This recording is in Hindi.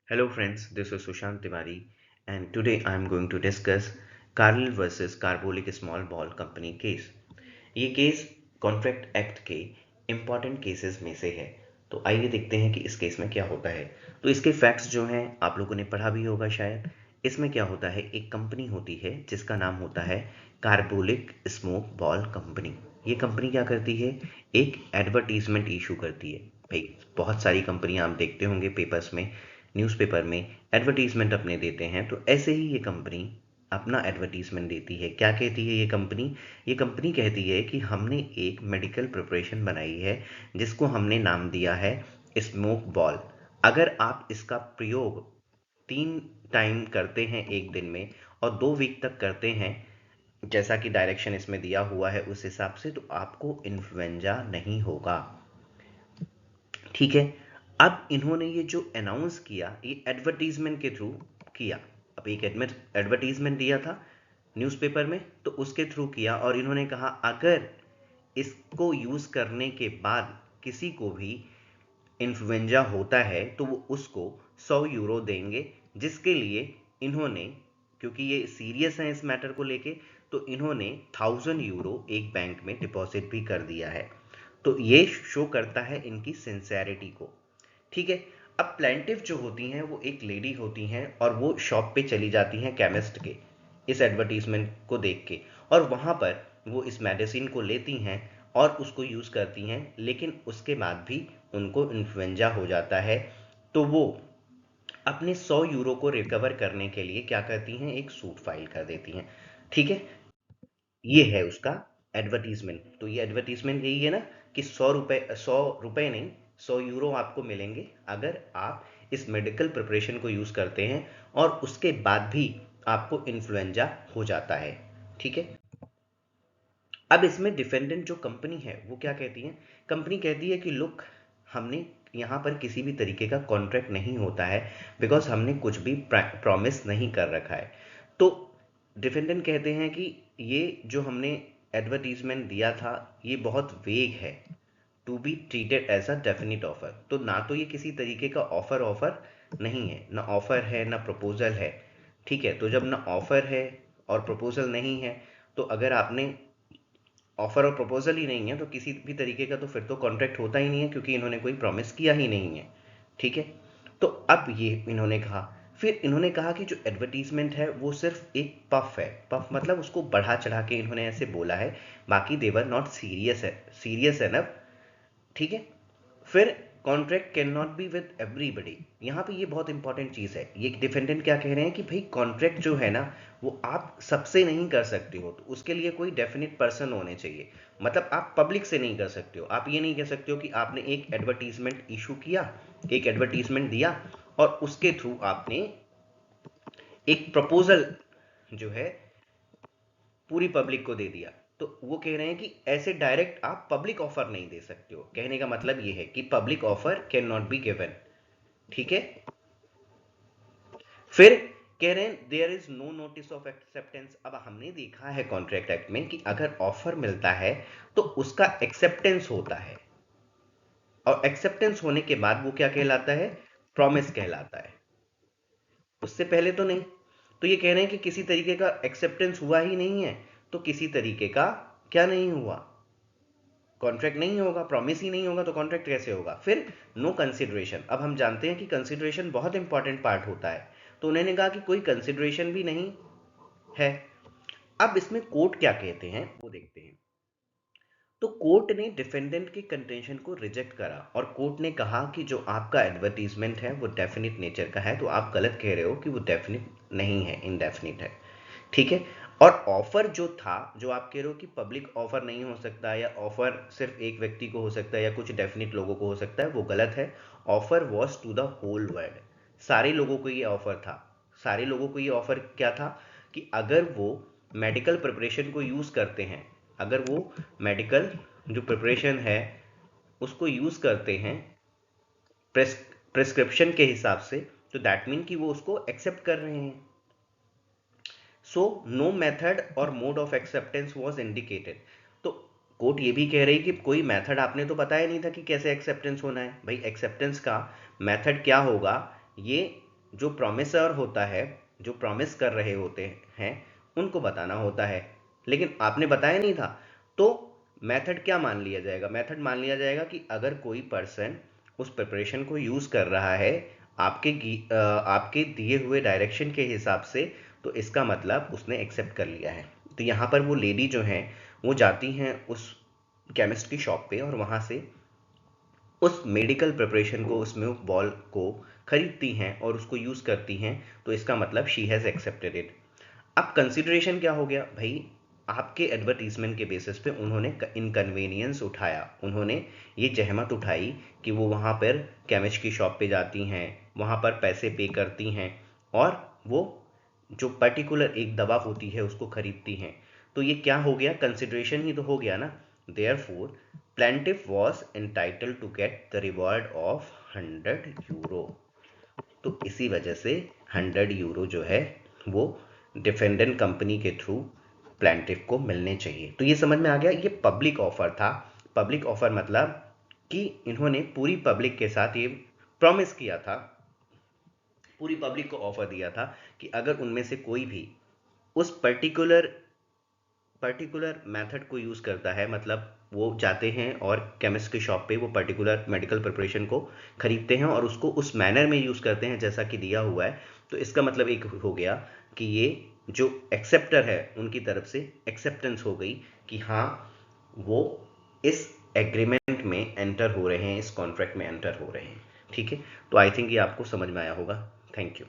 Hello friends, this is Sushant Tiwari and today I am going to discuss Carlyle versus Carbolic Small Ball Company case। ये केस कॉन्ट्रैक्ट एक्ट के इम्पॉर्टेंट केसेस में से है। तो आइए देखते हैं कि इस केस में क्या होता है। तो इसके फैक्ट्स जो हैं आप लोगों ने पढ़ा भी होगा शायद। इसमें क्या होता है, एक कंपनी होती है जिसका नाम होता है कार्बोलिक स्मोक बॉल कंपनी। ये कंपनी क्या करती है, एक एडवर्टीजमेंट इशू करती है। भाई बहुत सारी कंपनियां आप देखते होंगे पेपर्स में, न्यूज़पेपर में एडवर्टीजमेंट अपने देते हैं, तो ऐसे ही ये कंपनी अपना एडवर्टीजमेंट देती है। क्या कहती है ये कंपनी कहती है कि हमने एक मेडिकल प्रिपरेशन बनाई है जिसको हमने नाम दिया है स्मोक बॉल। अगर आप इसका प्रयोग 3 टाइम करते हैं एक दिन में और 2 वीक तक करते हैं, जैसा कि डायरेक्शन इसमें दिया हुआ है उस हिसाब से, तो आपको इन्फ्लुएंजा नहीं होगा। ठीक है। अब इन्होंने ये जो अनाउंस किया ये एडवर्टीजमेंट के थ्रू किया। अब एक एडवर्टीजमेंट दिया था न्यूज़पेपर में, तो उसके थ्रू किया और इन्होंने कहा अगर इसको यूज़ करने के बाद किसी को भी इन्फ्लुएंजा होता है तो वो उसको 100 यूरो देंगे, जिसके लिए इन्होंने, क्योंकि ये सीरियस है इस मैटर को लेके, तो इन्होंने 1000 यूरो एक बैंक में डिपॉजिट भी कर दिया है। तो ये शो करता है इनकी सिंसेरिटी को। ठीक है। अब प्लेंटिफ जो होती हैं वो एक लेडी होती हैं और वो शॉप पे चली जाती हैं केमिस्ट के, इस एडवर्टीजमेंट को देख के, और वहाँ पर वो इस मेडिसिन को लेती हैं और उसको यूज़ करती हैं, लेकिन उसके बाद भी उनको इन्फ्लुएंजा हो जाता है। तो वो अपने 100 यूरो को रिकवर करने के लिए क्या करती हैं, एक सूट फाइल कर देती हैं। ठीक है। ये है उसका एडवर्टीजमेंट। तो ये एडवर्टीजमेंट यही है ना कि 100 रुपये नहीं, 100 यूरो आपको मिलेंगे अगर आप इस मेडिकल प्रिपरेशन को यूज़ करते हैं और उसके बाद भी आपको इन्फ्लुएंजा हो जाता है। ठीक है। अब इसमें डिफेंडेंट जो कंपनी है वो क्या कहती है, कंपनी कहती है कि लुक, हमने यहाँ पर किसी भी तरीके का कॉन्ट्रैक्ट नहीं होता है, बिकॉज हमने कुछ भी प्रॉमिस नहीं कर रखा है। तो डिफेंडेंट कहते हैं कि ये जो हमने एडवर्टीजमेंट दिया था ये बहुत वेग है, to be treated as a definite offer. तो ना तो ये किसी तरीके का ऑफर ऑफर नहीं है, ना ऑफर है ना प्रपोजल है। ठीक है। तो जब ना ऑफर है और प्रपोजल नहीं है, तो अगर आपने ऑफर और प्रपोजल ही नहीं है तो किसी भी तरीके का तो फिर तो कॉन्ट्रैक्ट होता ही नहीं है, क्योंकि इन्होंने कोई प्रॉमिस किया ही नहीं है। ठीक है। तो अब ये इन्होंने कहा, फिर इन्होंने कहा कि जो एडवर्टीजमेंट है वो सिर्फ एक पफ है। पफ मतलब उसको बढ़ा चढ़ा के इन्होंने ऐसे बोला है, बाकी देवर नॉट सीरियस एनफ। ठीक है। फिर contract can not be with everybody. यहाँ पे ये बहुत इंपॉर्टेंट चीज़ है। ये डिफेंडेंट क्या कह रहे हैं कि भाई कॉन्ट्रैक्ट जो है ना वो आप सबसे नहीं कर सकते हो, तो उसके लिए कोई डेफिनेट पर्सन होने चाहिए। मतलब आप पब्लिक से नहीं कर सकते हो। आप ये नहीं कह सकते हो कि आपने एक एडवर्टीजमेंट इशू किया, एक एडवर्टीजमेंट दिया और उसके थ्रू आपने एक प्रपोजल जो है पूरी पब्लिक को दे दिया। तो वो कह रहे हैं कि ऐसे डायरेक्ट आप पब्लिक ऑफर नहीं दे सकते हो। कहने का मतलब ये है कि public offer can not be given. ठीक है। फिर कह रहे हैं there is no notice of acceptance. अब हमने देखा है कॉन्ट्रैक्ट एक्ट में कि अगर ऑफर मिलता है तो उसका एक्सेप्टेंस होता है, और एक्सेप्टेंस होने के बाद वो क्या कहलाता है, प्रॉमिस कहलाता है। उससे पहले तो नहीं। तो ये कह रहे हैं कि किसी तरीके का एक्सेप्टेंस हुआ ही नहीं है, तो किसी तरीके का क्या नहीं हुआ, कॉन्ट्रैक्ट नहीं होगा। प्रॉमिस ही नहीं होगा तो कॉन्ट्रैक्ट कैसे होगा। फिर नो कंसिडरेशन। अब हम जानते हैं कि कंसिडरेशन बहुत इंपॉर्टेंट पार्ट होता है, तो उन्होंने कहा कि कोई कंसिडरेशन भी नहीं है। अब इसमें कोर्ट क्या कहते हैं वो देखते हैं। तो कोर्ट ने डिफेंडेंट के कंटेंशन को रिजेक्ट करा और कोर्ट ने कहा कि जो आपका एडवर्टीजमेंट है वो डेफिनिट नेचर का है, तो आप गलत कह रहे हो कि वो डेफिनिट नहीं है, इनडेफिनिट है। ठीक है। और ऑफर जो था, जो आप कह रहे हो कि पब्लिक ऑफर नहीं हो सकता या ऑफर सिर्फ एक व्यक्ति को हो सकता है या कुछ डेफिनिट लोगों को हो सकता है, वो गलत है। Offer was to the whole world. सारे लोगों को ये ऑफर था। सारे लोगों को ये ऑफर क्या था कि अगर वो मेडिकल प्रिपरेशन को यूज़ करते हैं, अगर वो मेडिकल जो प्रिपरेशन है उसको यूज़ करते हैं प्रेस्क्रिप्शन के हिसाब से, तो दैट मीन कि वो उसको एक्सेप्ट कर रहे हैं। सो नो मेथड और mode of acceptance was indicated. तो कोर्ट ये भी कह रही कि कोई मेथड आपने तो बताया नहीं था कि कैसे एक्सेप्टेंस होना है। भाई एक्सेप्टेंस का मेथड क्या होगा, ये जो प्रॉमिसर होता है, जो प्रॉमिस कर रहे होते हैं, उनको बताना होता है, लेकिन आपने बताया नहीं था। तो मेथड क्या मान लिया जाएगा? मेथड मान लिया जाएगा कि अगर कोई पर्सन उस प्रिपरेशन को यूज़ कर रहा है आपके दिए हुए डायरेक्शन के हिसाब से, तो इसका मतलब उसने एक्सेप्ट कर लिया है। तो यहाँ पर वो लेडी जो हैं वो जाती हैं उस केमिस्ट की शॉप पे और वहाँ से उस मेडिकल प्रिपरेशन को, उस मिल्क बॉल को खरीदती हैं और उसको यूज़ करती हैं। तो इसका मतलब शी हैज़ एक्सेप्टेड इट। अब कंसिडरेशन क्या हो गया भाई? आपके एडवर्टीजमेंट के बेसिस पे उन्होंने इनकन्वीनियंस उठाया, उन्होंने ये जहमत उठाई कि वो वहाँ पर केमिस्ट की शॉप पे जाती हैं, वहाँ पर पैसे पे करती हैं और वो जो पर्टिकुलर एक दवा होती है उसको खरीदती हैं। तो ये क्या हो गया? कंसिडरेशन ही तो हो गया ना। Therefore plaintiff was entitled to get the reward of 100 euro. तो इसी वजह से 100 यूरो जो है वो डिफेंडेंट कंपनी के थ्रू प्लेंटिफ को मिलने चाहिए। तो ये समझ में आ गया, ये पब्लिक ऑफर था। पब्लिक ऑफर मतलब कि इन्होंने पूरी पब्लिक के साथ ये प्रॉमिस किया था, पूरी पब्लिक को ऑफर दिया था कि अगर उनमें से कोई भी उस पर्टिकुलर मेथड को यूज़ करता है, मतलब वो जाते हैं और केमिस्ट की शॉप पे वो पर्टिकुलर मेडिकल प्रिपरेशन को खरीदते हैं और उसको उस मैनर में यूज़ करते हैं जैसा कि दिया हुआ है, तो इसका मतलब एक हो गया कि ये जो एक्सेप्टर है उनकी तरफ से एक्सेप्टेंस हो गई कि हाँ वो इस एग्रीमेंट में एंटर हो रहे हैं, इस कॉन्ट्रैक्ट में एंटर हो रहे हैं। ठीक है, तो आई थिंक ये आपको समझ में आया होगा। Thank you.